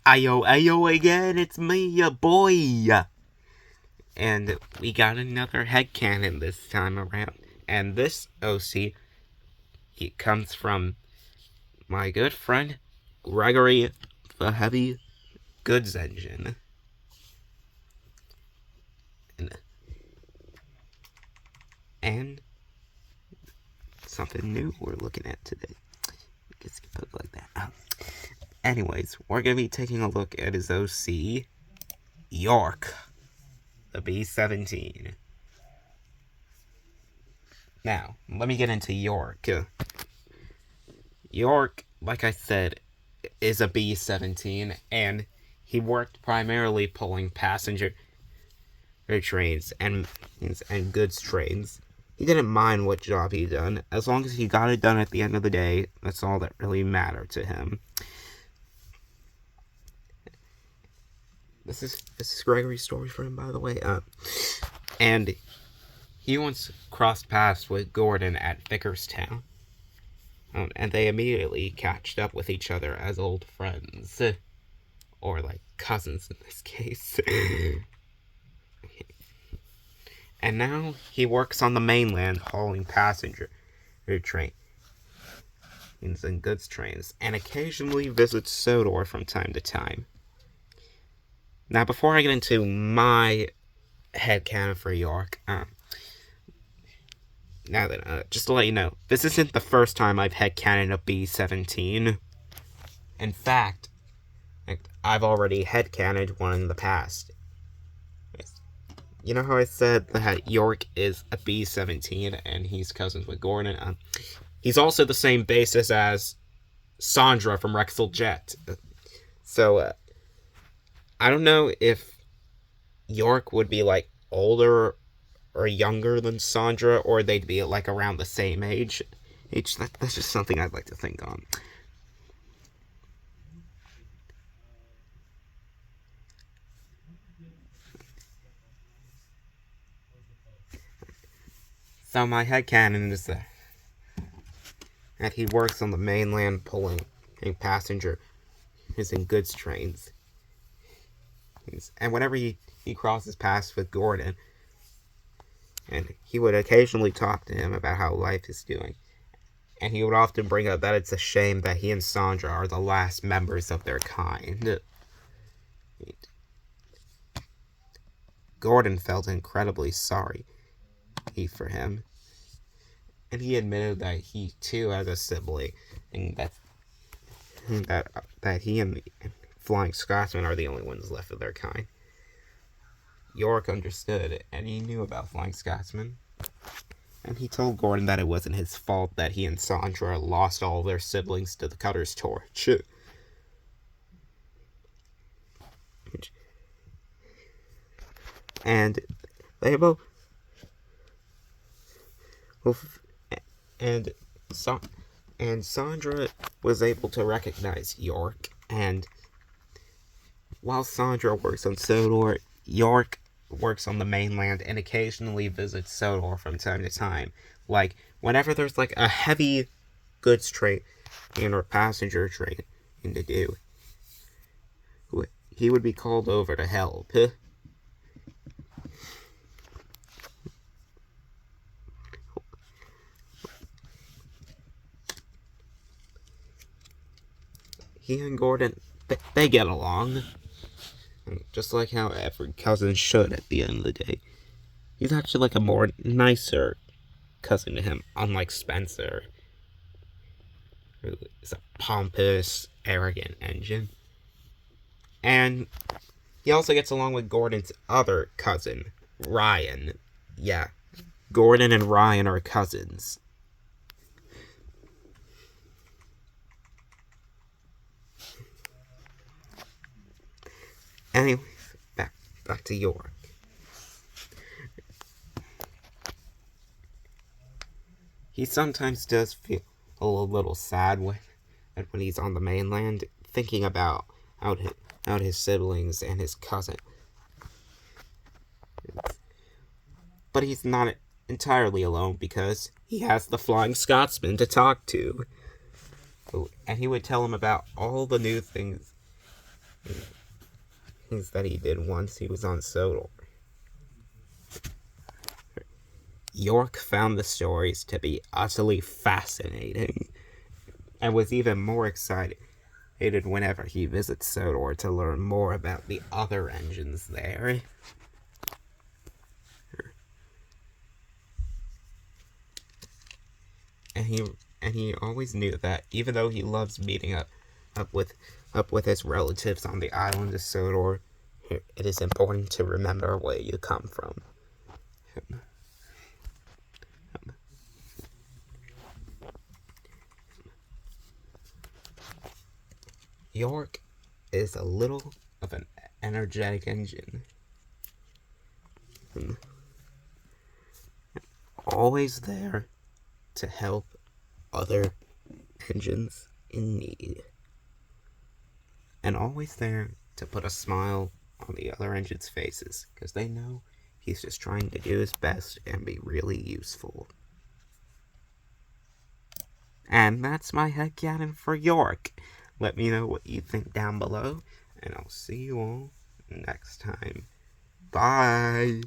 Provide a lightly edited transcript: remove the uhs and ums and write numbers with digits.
Ayo again, it's me, your boy. And we got another headcanon this time around. And this OC, it comes from my good friend, Gregory the Heavy Goods Engine. And something new we're looking at today. I guess you can put it like that. Anyways, we're going to be taking a look at his OC, York, the B-17. Now, let me get into York. York, like I said, is a B-17, and he worked primarily pulling passenger trains and goods trains. He didn't mind what job he done, as long as he got it done at the end of the day. That's all that really mattered to him. This is Gregory's story for him, by the way. And he once crossed paths with Gordon at Vickerstown, and they immediately catched up with each other as old friends, or like cousins in this case. And now he works on the mainland hauling passenger trains and goods trains, and occasionally visits Sodor from time to time. Now, before I get into my headcanon for York, just to let you know, this isn't the first time I've headcanoned a B-17. In fact, I've already headcanoned one in the past. You know how I said that York is a B-17 and he's cousins with Gordon? He's also the same basis as Sandra from Rexel Jet. So, I don't know if York would be, like, older or younger than Sandra, or they'd be, like, around the same age. That's just something I'd like to think on. So my headcanon is that he works on the mainland pulling passenger and goods trains. And whenever he crosses paths with Gordon, and he would occasionally talk to him about how life is doing. And he would often bring up that it's a shame that he and Sandra are the last members of their kind. Gordon felt incredibly sorry for him. And he admitted that he too has a sibling, and that he and the Flying Scotsman are the only ones left of their kind. York understood, and he knew about Flying Scotsman. And he told Gordon that it wasn't his fault that he and Sandra lost all their siblings to the Cutter's Torch. And they both... And Sandra was able to recognize York, and while Sandra works on Sodor, York works on the mainland and occasionally visits Sodor from time to time. Like, whenever there's, like, a heavy goods train or passenger train to do, he would be called over to help. He and Gordon, they get along. Just like how every cousin should at the end of the day. He's actually like a more nicer cousin to him, unlike Spencer, who is a pompous, arrogant engine. And he also gets along with Gordon's other cousin, Ryan. Yeah, Gordon and Ryan are cousins. Anyway, back to York. He sometimes does feel a little sad when he's on the mainland, thinking about out his siblings and his cousin. But he's not entirely alone because he has the Flying Scotsman to talk to. And he would tell him about all the new things things that he did once he was on Sodor. York found the stories to be utterly fascinating, and was even more excited whenever he visits Sodor to learn more about the other engines there. And he always knew that even though he loves meeting up with his relatives on the island of Sodor, it is important to remember where you come from. York is a little of an energetic engine. Always there to help other engines in need. And always there to put a smile on the other engines' faces, because they know he's just trying to do his best and be really useful. And that's my headcanon for York. Let me know what you think down below, and I'll see you all next time. Bye!